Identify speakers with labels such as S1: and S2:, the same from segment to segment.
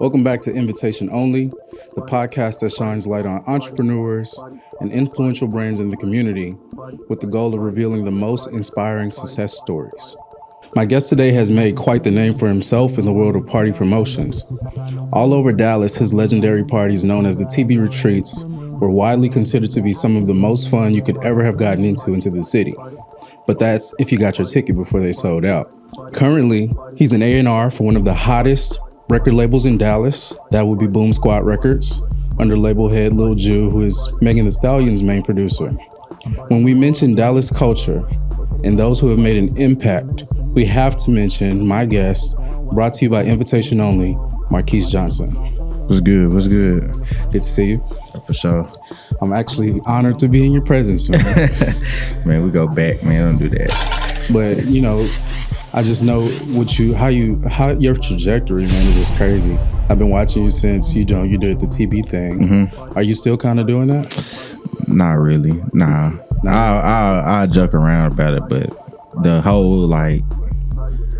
S1: Welcome back to Invitation Only, the podcast that shines light on entrepreneurs and influential brands in the community with the goal of revealing the most inspiring success stories. My guest today has made quite the name for himself in the world of party promotions. All over Dallas, his legendary parties known as the TB Retreats were widely considered to be some of the most fun you could ever have gotten into the city. But that's if you got your ticket before they sold out. Currently, he's an A&R for one of the hottest record labels in Dallas. That would be Boom Squad Records, under label head Lil Ju, who is Megan Thee Stallion's main producer. When we mention Dallas culture and those who have made an impact, we have to mention my guest, brought to you by Invitation Only, Marquis Johnson.
S2: What's good? What's good?
S1: Good to see you.
S2: For sure.
S1: I'm actually honored to be in your presence, man.
S2: Man, we go back, man. Don't do that.
S1: But, you know, I just know how your trajectory, man, is just crazy. I've been watching you since you did the TB thing. Mm-hmm. Are you still kind of doing that?
S2: Not really. Nah. I joke around about it, but the whole I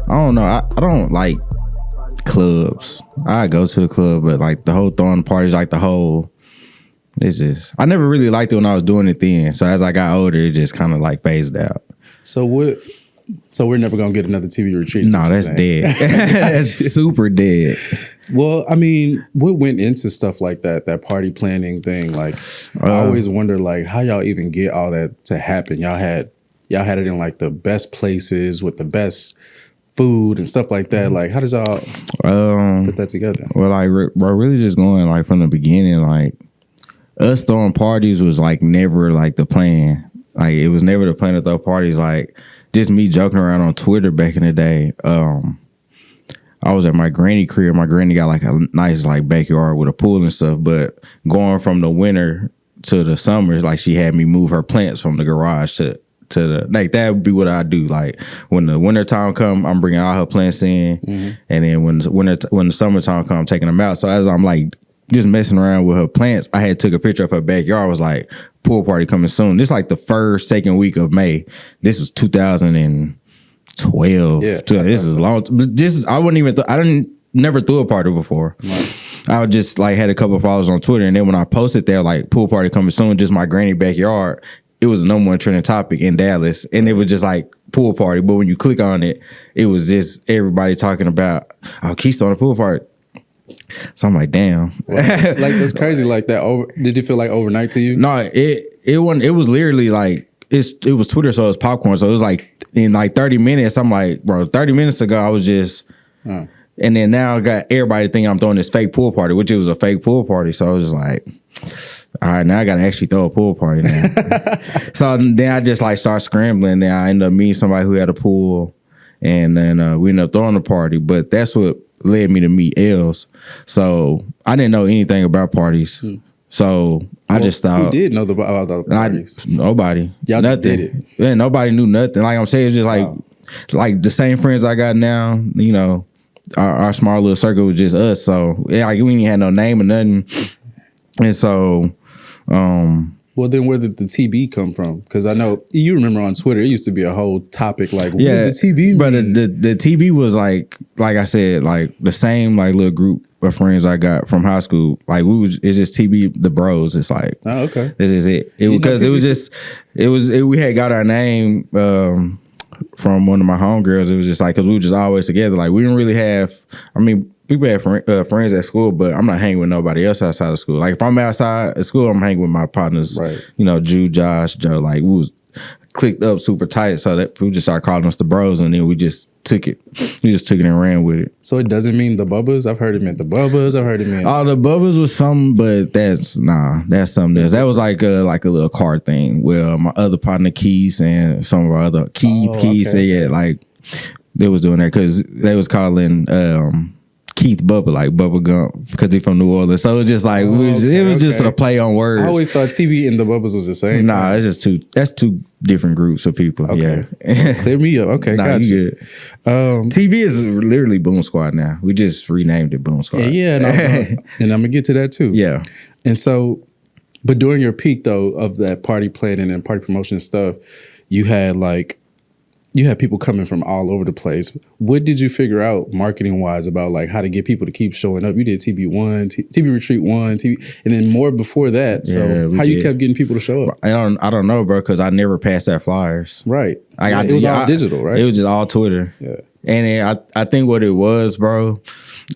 S2: don't know. I don't like clubs. I go to the club, but the whole throwing parties, it's just I never really liked it when I was doing it then. So as I got older, it just kind of phased out.
S1: So we're never gonna get another TV retreat.
S2: No, that's dead. That's super dead.
S1: Well, I mean, what went into stuff like that party planning thing? I always wonder how y'all even get all that to happen. Y'all had it in the best places with the best food and stuff like that. How does y'all put that together?
S2: Well, we're really just going from the beginning. Us throwing parties was never the plan. It was never the plan to throw parties. Just me joking around on Twitter back in the day. I was at my granny crib. My granny got a nice backyard with a pool and stuff. But going from the winter to the summer, she had me move her plants from the garage to the that would be what I do. When the winter time come, I'm bringing all her plants in, mm-hmm. and then when the summertime come, I'm taking them out. So as I'm just messing around with her plants, I had took a picture of her backyard. Was pool party coming soon. This the second week of May. This was 2012. Yeah, this is long. But I wouldn't even. I didn't never threw a party before. Right. I would just had a couple of followers on Twitter, and then when I posted there pool party coming soon, just my granny backyard, it was the number one trending topic in Dallas, and it was just pool party. But when you click on it, it was just everybody talking about Quis on a pool party. So I'm damn.
S1: Well, it's crazy that. Did it feel overnight to you?
S2: No, it wasn't. It was literally it was Twitter, so it was popcorn. So it was in 30 minutes. I'm bro, 30 minutes ago I was just, and then now I got everybody thinking I'm throwing this fake pool party, which it was a fake pool party. So I was just all right, now I gotta actually throw a pool party now. So then I just start scrambling. Then I ended up meeting somebody who had a pool, and then we ended up throwing the party. But that's what led me to meet Els. So I didn't know anything about parties. So I just thought.
S1: Who did know about the parties?
S2: Nobody.
S1: Y'all
S2: nothing.
S1: Just did it.
S2: Yeah, nobody knew nothing. I'm saying, it's just the same friends I got now. You know, our small little circle was just us. So yeah, we didn't have no name or nothing. And so,
S1: well, then where did the TB come from? Because I know you remember on Twitter, it used to be a whole topic what does the TB mean?
S2: But the TB was like I said, the same little group of friends I got from high school. It's just TB, the bros. It's
S1: oh, okay.
S2: This is it. We had got our name from one of my homegirls. It was just because we were just always together. We didn't really have. People had friends at school, but I'm not hanging with nobody else outside of school. If I'm outside of school, I'm hanging with my partners.
S1: Right.
S2: Ju, Josh, Joe. We was clicked up super tight, so that we just started calling us the bros, and then we just took it. We just took it and ran with it.
S1: So it doesn't mean the Bubbas? I've heard it meant the Bubbas. I've heard it meant...
S2: Oh, the Bubbas was something, but that's something else. That was like a little car thing. Well, my other partner, Quis, and some of our other... Quis said, yeah, they was doing that because they was calling... Keith Bubba, Bubba Gump, because he's from New Orleans. So it was just it was just a play on words.
S1: I always thought TB and the Bubbas was the same.
S2: Nah, it's just that's two different groups of people.
S1: Okay.
S2: Yeah.
S1: Clear me up. Okay, gotcha.
S2: You good. TB is literally Boom Squad now. We just renamed it Boom Squad.
S1: Yeah, and I'm gonna get to that too.
S2: Yeah.
S1: And so, but during your peak though of that party planning and party promotion stuff, you had you had people coming from all over the place. What did you figure out marketing wise about like how to get people to keep showing up? You did TB1, TB Retreat 1, and then more before that. So how you kept getting people to show up?
S2: I don't know, bro, because I never passed out flyers.
S1: Right. It was all digital, right?
S2: It was just all Twitter.
S1: Yeah.
S2: And then I think what it was, bro,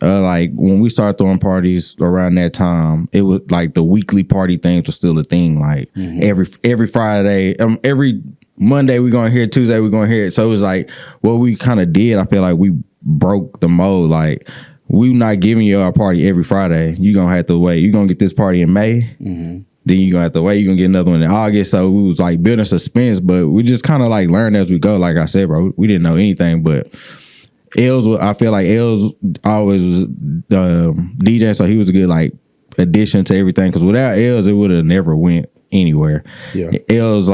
S2: like when we started throwing parties around that time, it was like the weekly party things was still a thing. Like every Friday, every Monday we're gonna hear it, Tuesday we're gonna hear it. So it was like what we kind of did. I feel like we broke the mold. Like we not giving you our party every Friday. You gonna have to wait. You gonna get this party in May. Then you gonna have to wait. You gonna get another one in August. So we was like building suspense, but we just kind of like learned as we go. Like I said, bro, we didn't know anything. But I feel like Els always was DJ, so he was a good like addition to everything. Because without Els, it would have never went anywhere.
S1: Yeah,
S2: Els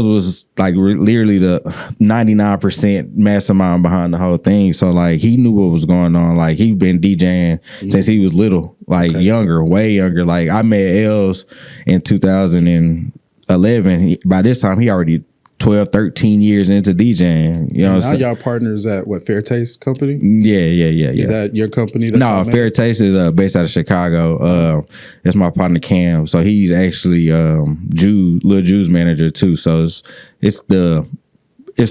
S2: was like literally the 99% mastermind behind the whole thing. So like he knew what was going on. Like he been DJing since he was little, like younger, way younger. Like I met Els in 2011. By this time he already 12, 13 years into DJing. You know what I'm saying?
S1: Now y'all partners at what, Fair Taste Company?
S2: Yeah.
S1: Is that your company?
S2: No, Fair Taste is based out of Chicago. It's my partner Cam. So he's actually Lil Ju's manager too. So it's the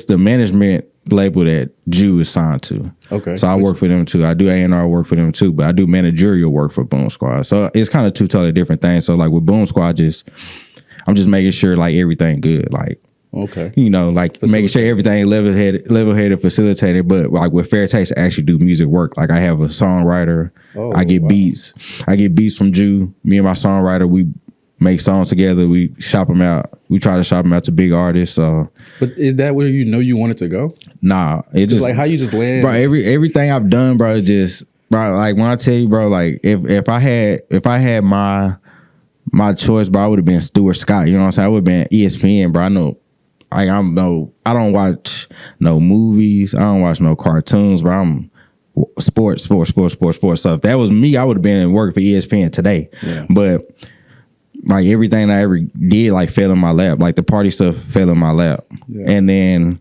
S2: management label that Ju is signed to.
S1: Okay.
S2: So I work for them too. I do A&R work for them too, but I do managerial work for Boom Squad. So it's kind of two totally different things. So like with Boom Squad, I'm just making sure like everything good. Like,
S1: okay,
S2: you know, like making sure everything level-headed, facilitated. But like with Fair Taste, I actually do music work. Like I have a songwriter. I get beats. I get beats from Ju. Me and my songwriter, we make songs together. We shop them out. We try to shop them out to big artists. So,
S1: but is that where you know you wanted to go?
S2: Nah, it just
S1: like how you just land,
S2: bro. Everything I've done, bro, is just bro. Like when I tell you, bro, like if I had my choice, bro, I would have been Stuart Scott. You know what I'm saying? I would have been ESPN, bro. I know. I don't watch no movies. I don't watch no cartoons, but I'm sports. So if that was me, I would have been working for ESPN today. Yeah. But like everything I ever did, like fell in my lap. Like the party stuff fell in my lap. Yeah. And then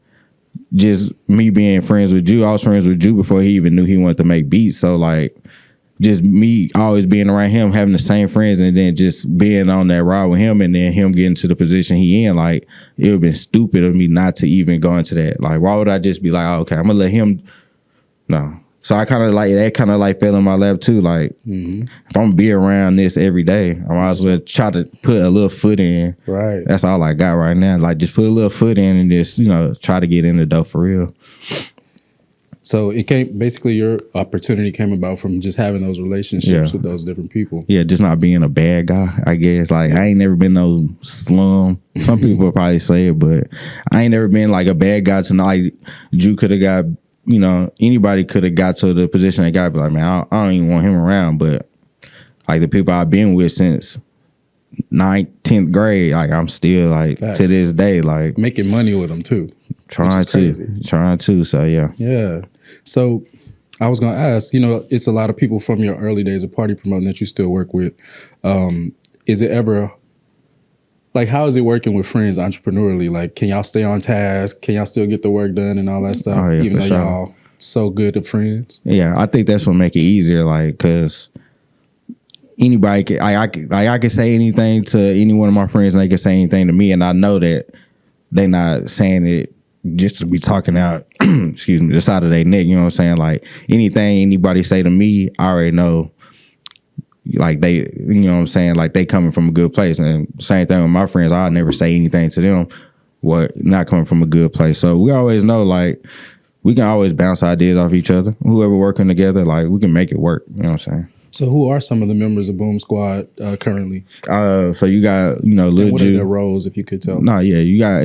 S2: just me being friends with Ju, I was friends with Ju before he even knew he wanted to make beats. So like just me always being around him, having the same friends, and then just being on that ride with him, and then him getting to the position he in, like it would have been stupid of me not to even go into that. Like, why would I just be like, oh, okay, I'm gonna let him? No. So I kind of like that. Kind of like fell in my lap too. Like, if I'm gonna be around this every day, I might as well try to put a little foot in.
S1: Right.
S2: That's all I got right now. Like, just put a little foot in and just try to get in the dough for real.
S1: So it came, basically your opportunity came about from just having those relationships with those different people.
S2: Yeah, just not being a bad guy, I guess. Like I ain't never been no slum. Some people will probably say it, but I ain't never been like a bad guy to like Ju could have got, anybody could have got to the position they got, but like, man, I don't even want him around. But like the people I've been with since 9th, 10th grade, like I'm still like to this day, like
S1: making money with them too.
S2: Trying to. So yeah.
S1: Yeah. So I was gonna ask, it's a lot of people from your early days of party promoting that you still work with. Is it ever like, how is it working with friends entrepreneurially? Like, can y'all stay on task? Can y'all still get the work done and all that stuff?
S2: Oh, yeah,
S1: even though
S2: sure.
S1: y'all so good at friends?
S2: Yeah, I think that's what make it easier. Like, cause anybody can, I can say anything to any one of my friends, and they can say anything to me, and I know that they not saying it just to be talking out, excuse me, the side of their neck. You know what I'm saying? Like anything anybody say to me, I already know. Like they, you know what I'm saying? Like they coming from a good place. And same thing with my friends. I'll never say anything to them what not coming from a good place. So we always know, like, we can always bounce ideas off each other. Whoever working together, like we can make it work. You know what I'm saying?
S1: So who are some of the members of Boom Squad currently?
S2: So you got, Lil Ju.
S1: What are their roles, if you could tell?
S2: No, yeah, you got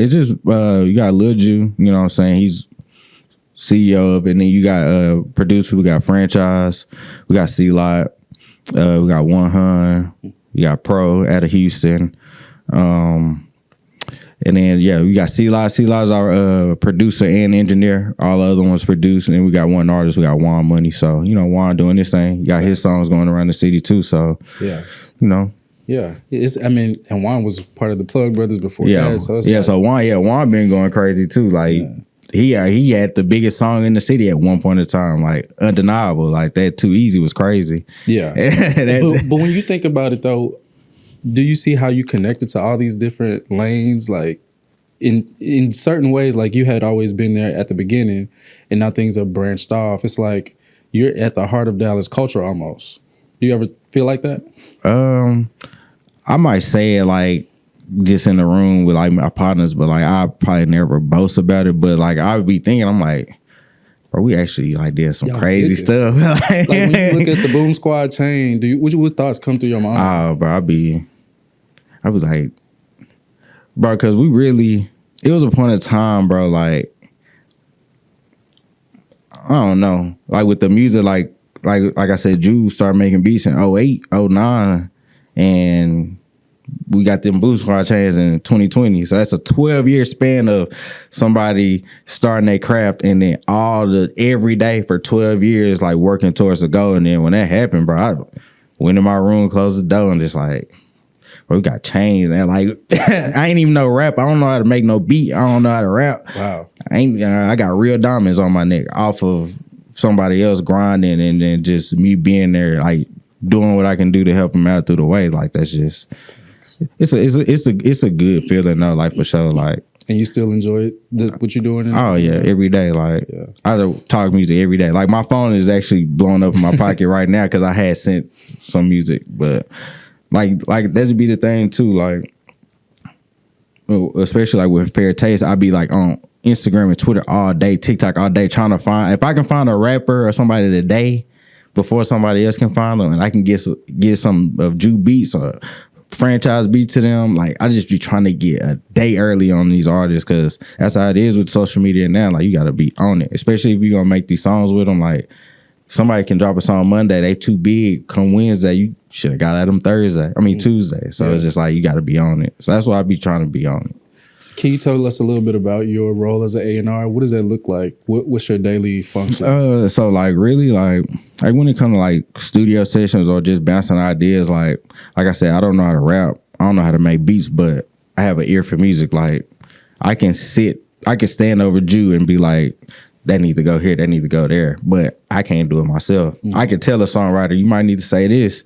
S2: Lil Ju, you know what I'm saying? He's CEO of it. And then you got producer, we got Franchise, we got C-Lot, we got One Hun, we got Pro out of Houston. And then, we got C-Lot. C-Lot's our producer and engineer. All the other ones produce. And then we got one artist. We got Juan Money. So, Juan doing this thing. He got his songs going around the city, too. So,
S1: yeah. Yeah, it's. I mean, and Juan was part of the Plug Brothers before
S2: Yeah,
S1: that. So it's
S2: yeah.
S1: like,
S2: So Juan been going crazy too. Like he had the biggest song in the city at one point in time. Like undeniable. Like that Too Easy was crazy.
S1: yeah. But when you think about it though, do you see how you connected to all these different lanes? Like in certain ways, like you had always been there at the beginning, and now things have branched off. It's like you're at the heart of Dallas culture almost. Do you ever feel like that?
S2: I might say it like just in the room with like my partners, but like I probably never boast about it. But like I would be thinking, I'm like, bro, we actually like did some crazy stuff.
S1: Like when you look at the Boom Squad chain, what thoughts come through your mind?
S2: Oh, bro, I was like, bro, because it was a point of time, bro, like, I don't know, like with the music, like I said, Jules started making beats in 08, 09, and we got them Boom Squad chains in 2020. So that's a 12-year span of somebody starting their craft and then every day for 12 years, like working towards the goal. And then when that happened, bro, I went in my room, closed the door, and just like, bro, we got chains. And like, I ain't even know rap. I don't know how to make no beat. I don't know how to rap.
S1: Wow.
S2: I got real diamonds on my neck off of somebody else grinding and then just me being there, like doing what I can do to help them out through the way. Like that's just, it's a good feeling though, like for sure. Like,
S1: and you still enjoy what you're doing?
S2: Oh yeah, every day. Like I talk music every day. Like my phone is actually blowing up in my pocket right now because I had sent some music. But like that'd be the thing too. Like especially like with Fair Taste, I'd be like on Instagram and Twitter all day, TikTok all day, trying to find if I can find a rapper or somebody today before somebody else can find them, and I can get some of Jew beats or franchise beat to them. Like I just be trying to get a day early on these artists because that's how it is with social media now. Like you got to be on it, especially if you're gonna make these songs with them. Like somebody can drop a song Monday, they too big. Come Wednesday, you should have got at them Tuesday. So it's just like you got to be on it. So that's why I be trying to be on it.
S1: Can you tell us a little bit about your role as an A&R? What does that look like? What's your daily functions?
S2: So like really like when it comes to like studio sessions or just bouncing ideas, like I said, I don't know how to rap. I don't know how to make beats, but I have an ear for music. Like I can stand over Jew and be like, that need to go here, that need to go there. But I can't do it myself. Mm-hmm. I can tell a songwriter, you might need to say this.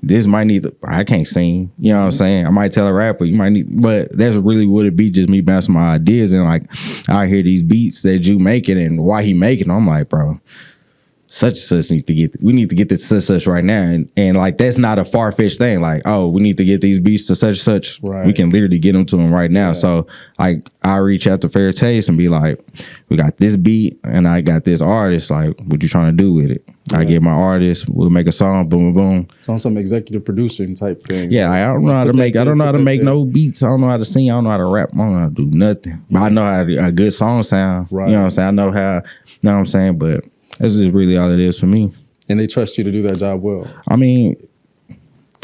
S2: This might need to, I can't sing. You know what I'm saying? I might tell a rapper, you might need, but that's really what it be, just me bouncing my ideas. And like, I hear these beats that you making and why he making them. I'm like, bro, such and such we need to get this such right now. And like, that's not a far-fetched thing. Like, oh, we need to get these beats to such and such. Right. We can literally get them to them right now. Yeah. So like, I reach out to Fair Taste and be like, we got this beat and I got this artist. Like, what you trying to do with it? Yeah. I get my artist, we'll make a song, boom, boom, boom.
S1: It's on some executive producing type thing.
S2: Yeah, I don't know how to make no beats. I don't know how to sing. I don't know how to rap. I don't know how to do nothing. But I know how a good song sound. Right. You know what I'm saying? I know how, you know what I'm saying? But that's just really all it is for me.
S1: And they trust you to do that job well.
S2: I mean,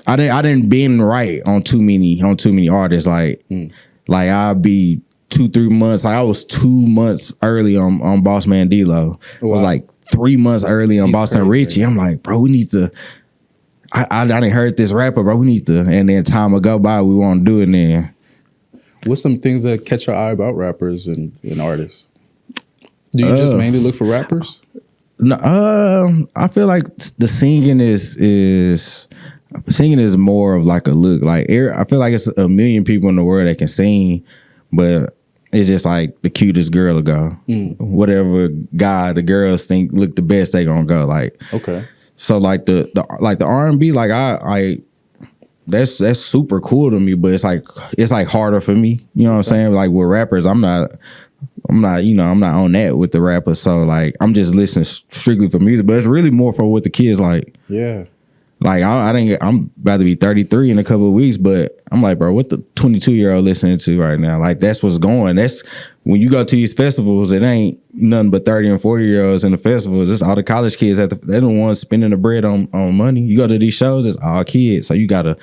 S2: I didn't been right on too many artists. Like I'll be 2-3 months. Like I was 2 months early on Boss Man D-Lo. I was like 3 months early on Boston Richie. I'm like, bro, we need to. I didn't heard this rapper, bro. We need to. And then time will go by, we won't do it. And then
S1: what's some things that catch your eye about rappers and artists? Do you just mainly look for rappers?
S2: No, I feel like the singing is more of like a look. Like I feel like it's a million people in the world that can sing, but it's just like the cutest girl will go. Whatever guy the girls think look the best, they gonna go. Like
S1: okay.
S2: So like the R&B, like I that's super cool to me, but it's like harder for me. You know what I'm saying? Like with rappers, I'm not on that with the rappers. So like I'm just listening strictly for music, but it's really more for what the kids like.
S1: Yeah.
S2: Like I'm about to be 33 in a couple of weeks, but I'm like, bro, what the 22-year-old listening to right now? Like that's what's going. That's when you go to these festivals, it ain't nothing but 30 and 40-year-olds in the festivals. It's all the college kids they're the ones spending the bread on money. You go to these shows, it's all kids. So you gotta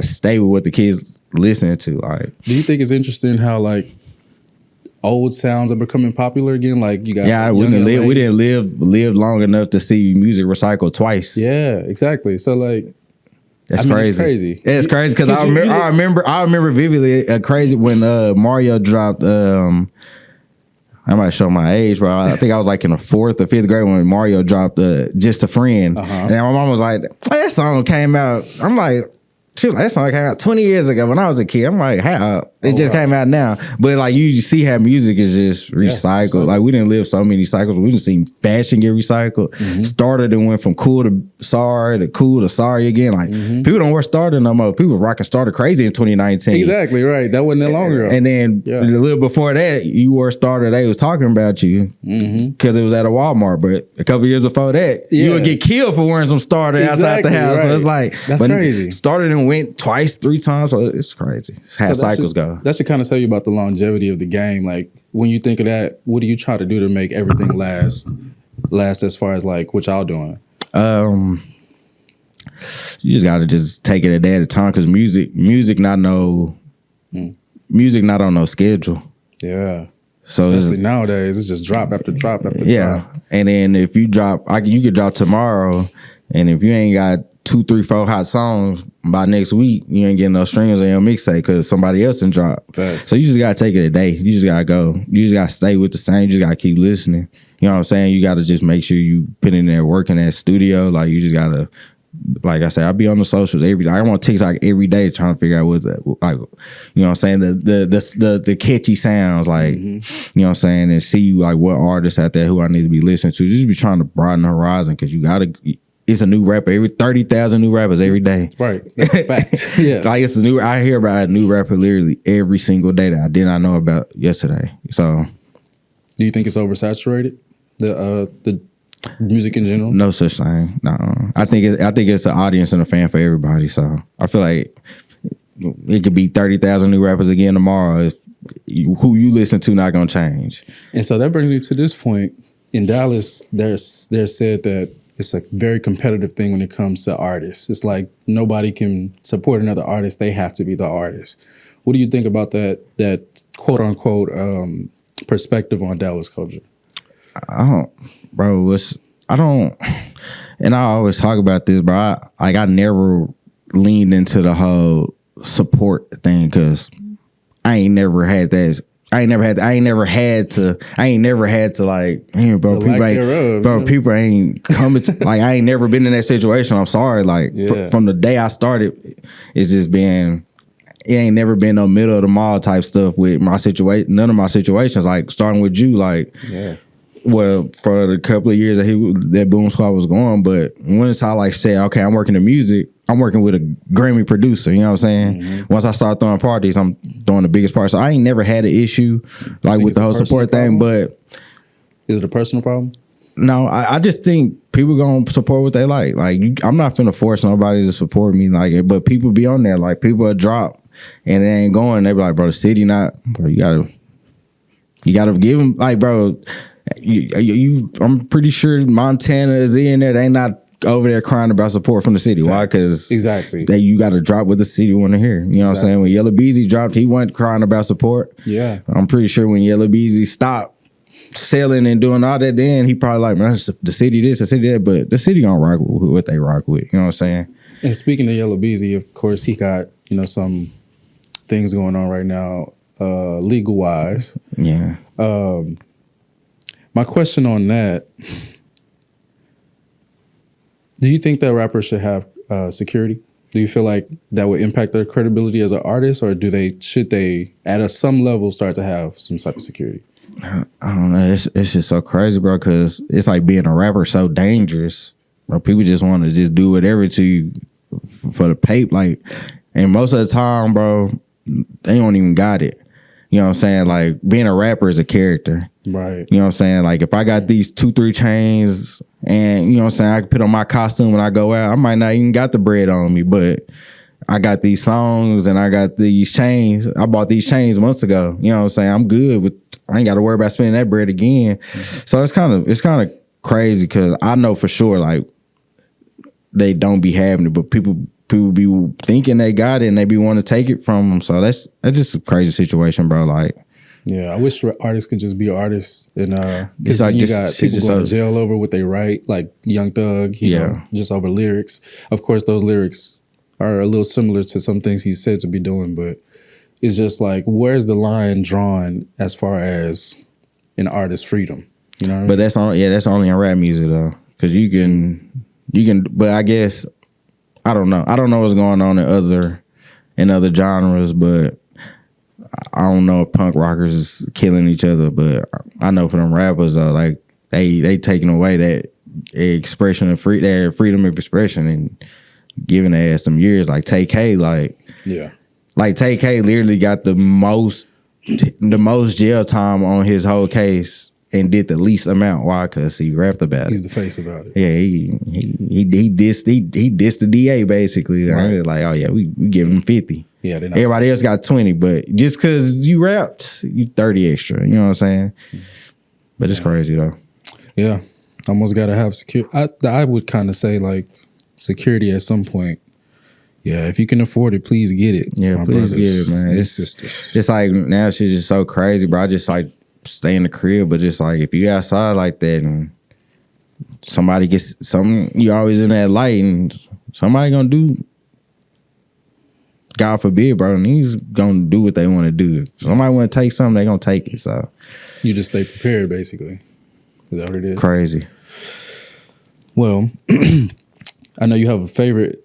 S2: stay with what the kids listening to. Like,
S1: do you think it's interesting how like old sounds are becoming popular again? Like you got
S2: we didn't live long enough to see music recycled twice.
S1: Yeah, exactly. So like
S2: That's
S1: I mean,
S2: crazy.
S1: It's crazy.
S2: It's crazy because I remember vividly crazy when Mario dropped. I might show my age, bro. I think I was like in the 4th or 5th grade when Mario dropped "Just a Friend," and my mom was like, "That song came out." I'm like, she was like, "That song came out 20 years ago when I was a kid." I'm like, "How?" It just came out now. But like you see how music is just recycled. Like we didn't live so many cycles. We didn't see fashion get recycled. Started and went from cool to sorry to cool to sorry again. Like people don't wear starter no more. People rocking starter crazy in 2019.
S1: Exactly right. That wasn't that long ago.
S2: And then a little before that, you wore starter. They was talking about you because it was at a Walmart. But a couple years before that, you would get killed for wearing some starter outside the house. Right. So it's like
S1: that's crazy.
S2: Started and went twice, 3 times. So it's crazy. It's how cycles go.
S1: That should kind of tell you about the longevity of the game. Like when you think of that, what do you try to do to make everything last as far as like what y'all doing?
S2: You just got to just take it a day at a time because music not on no schedule.
S1: Yeah.
S2: So
S1: especially nowadays, it's just drop after drop after drop.
S2: And then if you drop, you could drop tomorrow, and if you ain't got 2, 3, 4 hot songs by next week, you ain't getting no streams on your mixtape because somebody else done drop.
S1: Okay.
S2: So you just gotta take it a day. You just gotta go. You just gotta stay with the same. You just gotta keep listening. You know what I'm saying? You gotta just make sure you put in there work in that studio. Like you just gotta, like I said, I be on the socials every day. I'm on TikTok every day trying to figure out what like, you know what I'm saying? The catchy sounds, like, you know what I'm saying, and see like what artists out there who I need to be listening to. Just be trying to broaden the horizon because you gotta. It's a new rapper every 30,000 new rappers every day.
S1: Right, that's a fact. Yeah,
S2: like it's a new. I hear about a new rapper literally every single day that I did not know about yesterday. So,
S1: do you think it's oversaturated? The music in general?
S2: No such thing. No, I think it's an audience and a fan for everybody. So I feel like it could be 30,000 new rappers again tomorrow. Who you listen to not gonna change.
S1: And so that brings me to this point. In Dallas, there's said that it's a very competitive thing when it comes to artists. It's like nobody can support another artist. They have to be the artist. What do you think about that quote unquote perspective on Dallas culture?
S2: And I always talk about this, bro. I never leaned into the whole support thing because I ain't never had to like, hey, bro, people ain't coming to, like, I ain't never been in that situation. I'm sorry. Like from the day I started, it's just been, it ain't never been no middle of the mall type stuff with my situation. None of my situations, like starting with you, like, well, for the couple of years that Boom Squad was going, but once I like said, okay, I'm working in music, I'm working with a Grammy producer, you know what I'm saying? Once I start throwing parties, I'm throwing the biggest part. So I ain't never had an issue like with the whole support thing, but
S1: is it a personal problem?
S2: No, I just think people gonna support what they like. Like I'm not finna force nobody to support me, like, but people be on there, like people will drop and it ain't going. They be like, bro, the city not, bro, you gotta give them, like, bro, I'm pretty sure Montana is in there. They ain't not over there crying about support from the city. Why? Because
S1: exactly
S2: you got to drop what the city want to hear. You know what I'm saying? When Yellow Beezy dropped, he wasn't crying about support.
S1: Yeah,
S2: I'm pretty sure when Yellow Beezy stopped selling and doing all that, then he probably like, man, the city this, the city that, but the city gonna rock with what they rock with. You know what I'm saying?
S1: And speaking of Yellow Beezy, of course, he got some things going on right now, legal wise.
S2: Yeah.
S1: My question on that. Do you think that rappers should have security? Do you feel like that would impact their credibility as an artist, or should they at some level start to have some type of security?
S2: I don't know. It's just so crazy, bro, because it's like being a rapper so dangerous. Bro, people just want to just do whatever to you for the paper. Like, and most of the time, bro, they don't even got it. You know what I'm saying? Like, being a rapper is a character.
S1: Right.
S2: You know what I'm saying? Like, if I got these 2-3 chains and, you know what I'm saying, I can put on my costume when I go out, I might not even got the bread on me, but I got these songs and I got these chains. I bought these chains months ago. You know what I'm saying? I'm good with, I ain't got to worry about spending that bread again. So it's kind of crazy because I know for sure, like, they don't be having it, but people be thinking they got it and they be wanting to take it from them. So that's just a crazy situation, bro. Like,
S1: yeah, I wish artists could just be artists, and
S2: it's like
S1: you got people going to jail over what they write, like Young Thug, you know, just over lyrics. Of course, those lyrics are a little similar to some things he's said to be doing, but it's just like, where's the line drawn as far as an artist's freedom? You know what I mean?
S2: But that's only in rap music though, because you can. But I guess I don't know. I don't know what's going on in other genres, but I don't know if punk rockers is killing each other. But I know for them rappers though, like they taking away that expression of their freedom of expression and giving their ass some years. Like Tay-K, like Tay-K literally got the most jail time on his whole case and did the least amount. Why? Because he rapped about it.
S1: He's the face about it.
S2: Yeah, he dissed the DA basically. Right. Like, oh yeah, we give him 50.
S1: Yeah,
S2: everybody else got 20, but just because you rapped, you 30 extra. You know what I'm saying? But it's crazy though.
S1: Yeah, almost got to have security. I would kind of say like security at some point. Yeah, if you can afford it, please get it.
S2: Yeah, please get it, man. It's like now shit's just so crazy, bro. I just like stay in the crib, but just like if you outside like that and somebody gets something, you always in that light and somebody gonna do, God forbid, bro, and he's gonna do what they want to do. If somebody want to take something, they gonna take it. So
S1: you just stay prepared, basically. Is that what it is?
S2: Crazy.
S1: Well, I know you have a favorite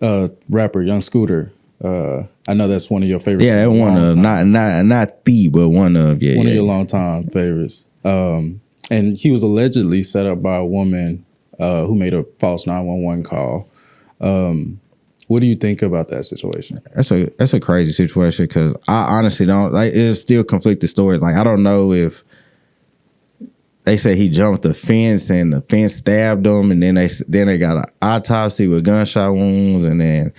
S1: rapper, Young Scooter. I know that's one of your favorites.
S2: Yeah, one of not the, but one of
S1: one of your longtime favorites. And he was allegedly set up by a woman who made a false 911 call. What do you think about that situation?
S2: That's a crazy situation because I honestly don't like. It's still conflicted stories. Like I don't know if they say he jumped the fence and the fence stabbed him, and then they got an autopsy with gunshot wounds, and then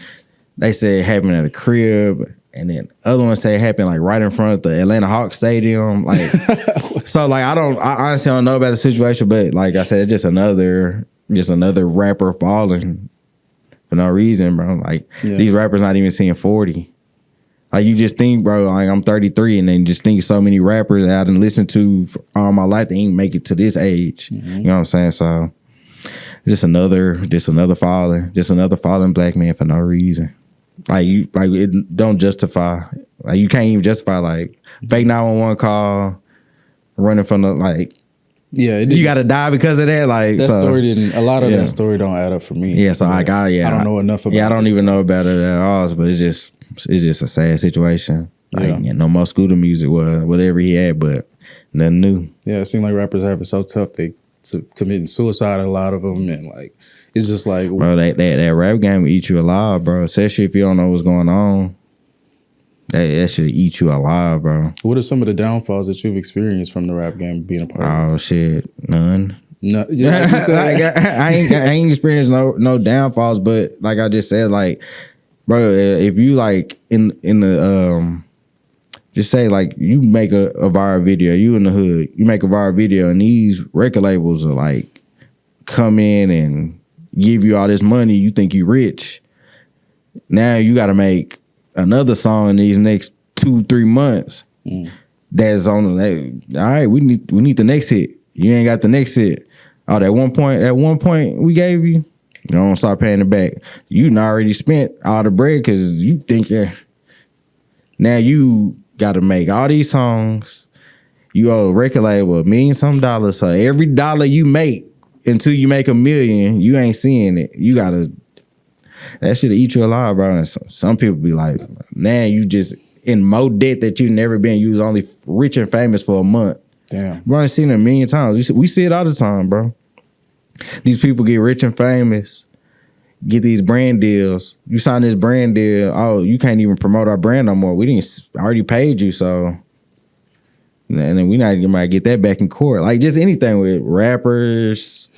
S2: they say it happened at a crib, and then other ones say it happened like right in front of the Atlanta Hawks stadium. Like, so like I honestly don't know about the situation, but like I said, just another rapper falling for no reason, bro. Like these rappers not even seeing 40. Like you just think, bro, like I'm 33 and then just think so many rappers that I didn't listen to for all my life, they ain't make it to this age. Mm-hmm. You know what I'm saying? So just another falling black man for no reason. Like it don't justify. Like you can't even justify like fake 911 call, running from the like.
S1: Yeah,
S2: you got to die because of that. Like
S1: that story didn't. A lot of that story don't add up for me.
S2: Yeah, so like I don't
S1: know enough about.
S2: Yeah, I don't even know about it at all. But it's just a sad situation. Like no more Scooter music, whatever he had, but nothing new.
S1: Yeah, it seemed like rappers have it so tough they committing suicide. A lot of them, and like it's just like
S2: bro, that rap game will eat you alive, bro. Especially if you don't know what's going on. That should eat you alive, bro.
S1: What are some of the downfalls that you've experienced from the rap game being a part of it?
S2: Oh shit, none.
S1: No, yeah, like you said,
S2: I ain't experienced no downfalls, but like I just said, like, bro, if you like in the just say like you make a viral video, you in the hood, you make a viral video, and these record labels are like come in and give you all this money, you think you rich. Now you got to make another song in these next 2-3 months. That's on the all right. We need the next hit. You ain't got the next hit. Oh, at one point we gave you. You don't start paying it back. You done already spent all the bread because you think now you got to make all these songs. You owe a record label $1 million some dollars. So every dollar you make until you make $1 million, you ain't seeing it. You gotta. That should eat you alive, bro. And some people be like, man, you just in more debt that you never been. You was only rich and famous for a month.
S1: Damn.
S2: Bro, I've seen it 1 million times. We see it all the time, bro. These people get rich and famous, get these brand deals. You sign this brand deal. Oh, you can't even promote our brand no more. I already paid you, so. And then we not even might get that back in court. Like just anything with rappers,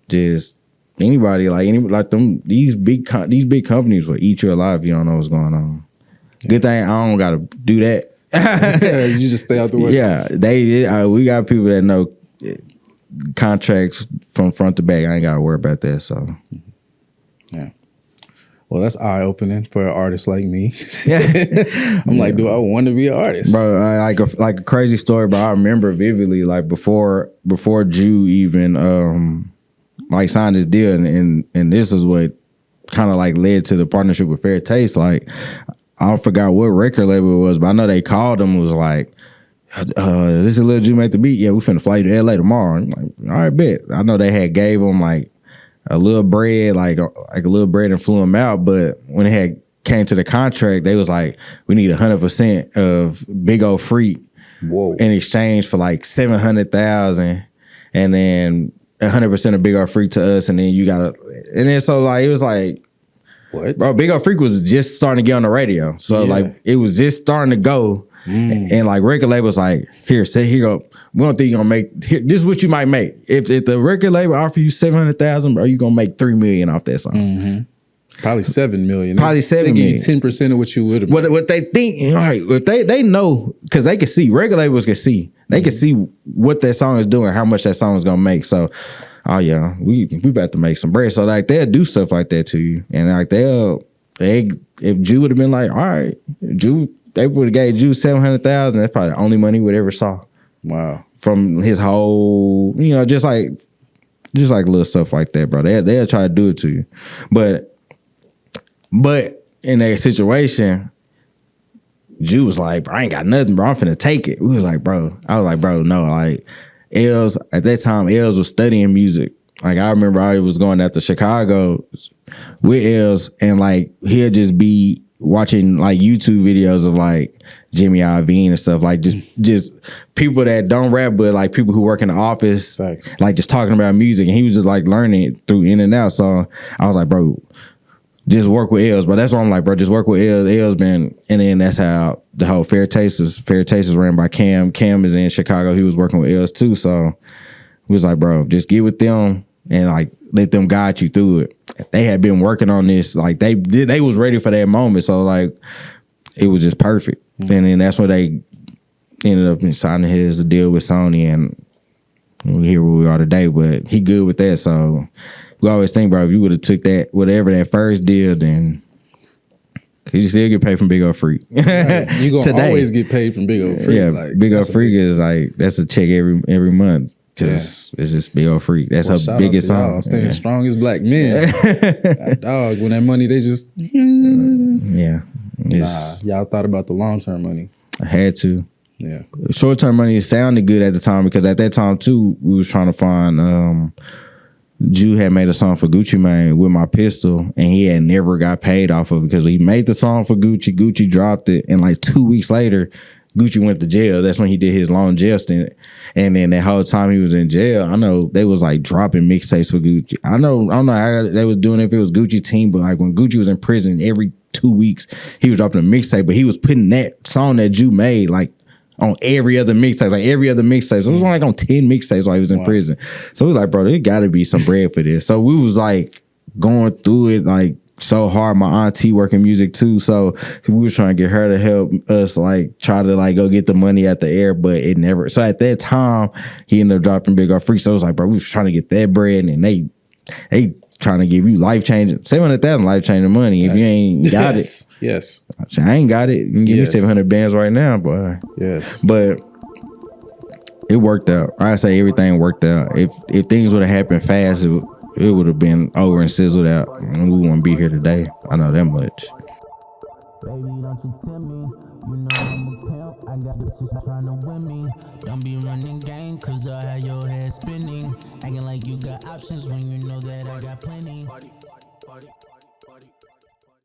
S2: just anybody like them. These big companies will eat you alive if you don't know what's going on. Yeah. Good thing I don't gotta do that.
S1: You just stay out the way.
S2: Yeah, we got people that know contracts from front to back. I ain't gotta worry about that. So,
S1: yeah. Well, that's eye opening for an artist like me. I'm like, do I want to be an artist,
S2: bro? Like a crazy story, but I remember vividly, like before Jew even like signed this deal, and this is what kind of like led to the partnership with Fair Taste. Like, I forgot what record label it was, but I know they called him and was like, this is Lil Ju make the beat. Yeah, we finna fly you to LA tomorrow. I'm like, all right, bet. I know they had gave him like a little bread, like a little bread and flew him out. But when it had came to the contract, they was like, we need 100% of Big Ole Freak in exchange for like $700,000, and then 100% of Big Ole Freak to us, and then you gotta, and then so like it was like,
S1: what,
S2: bro? Big Ole Freak was just starting to get on the radio, so like it was just starting to go. And like record label was like, here go. We don't think you're gonna make. Here, this is what you might make. If the record label offer you $700,000, bro, you gonna make $3 million off that song.
S1: Probably $7 million.
S2: Probably $7
S1: They
S2: million.
S1: give you 10% of what you would have.
S2: What they think, right? What they know, because they can see. Record labels can see. They can see what that song is doing, how much that song is gonna make. So, oh yeah, we about to make some bread. So like they'll do stuff like that to you, and like if Ju would have been like, all right, they would have gave Ju $700,000. That's probably the only money he would ever saw.
S1: Wow.
S2: From his whole, just like little stuff like that, bro. They'll try to do it to you, but in that situation, Ju was like, bro, I ain't got nothing, bro. I'm finna take it. We was like, bro. I was like, bro, no. Like, Els at that time, Els was studying music. Like, I remember I was going out to Chicago with Els, and like he'll just be watching like YouTube videos of like Jimmy Iovine and stuff, like just people that don't rap, but like people who work in the office.
S1: Thanks.
S2: Like just talking about music, and he was just like learning it through in and out. So I was like, bro, just work with Els. But that's what I'm like, bro, just work with Els. Els been, and then that's how the whole Fair Taste is ran by Cam. Cam is in Chicago. He was working with Els too. So we was like, bro, just get with them and like let them guide you through it. They had been working on this, like they was ready for that moment. So like it was just perfect. And then that's when they ended up signing his deal with Sony, and we here where we are today. But he good with that. So we always think, bro, if you would have took that, whatever that first deal, then you still get paid from Big Ole Freak.
S1: Right. You gonna always get paid from Big Ole Freak.
S2: Yeah,
S1: like,
S2: Big Ole Freak is like, that's a check every month. Cause it's just Big Ole Freak. That's her biggest song.
S1: Staying strong as black men. That dog, when that money, they just
S2: yeah.
S1: Y'all thought about the long term money.
S2: I had to.
S1: Yeah.
S2: Short term money sounded good at the time, because at that time too, we was trying to find Ju had made a song for Gucci Mane with My Pistol, and he had never got paid off of it because he made the song for Gucci. Gucci dropped it, and like 2 weeks later, Gucci went to jail. That's when he did his long jail stint. And then that whole time he was in jail, I know they was like dropping mixtapes for Gucci. I don't know how they was doing it, if it was Gucci team, but like when Gucci was in prison, every 2 weeks he was dropping a mixtape, but he was putting that song that Ju made like on every other mixtape, So it was like on 10 mixtapes while he was in prison. So it was like, bro, there gotta be some bread for this. So we was like going through it like so hard. My auntie working music too, so we was trying to get her to help us like try to like go get the money at the air, but it never. So at that time he ended up dropping Big Ole Freak. So it was like, bro, we was trying to get that bread, and they trying to give you life-changing $700,000 life-changing money if you ain't got it.
S1: Yes.
S2: I ain't got it. You can give me 700 bands right now, boy.
S1: Yes.
S2: But it worked out. I say everything worked out. If things would have happened fast, it would have been over and sizzled out, and we wouldn't be here today. I know that much.
S3: Baby, don't you tell me, you know I'm a pimp. I got bitches trying to win me. Don't be running game, cause I have your head spinning. Acting like you got options when you know that I got plenty.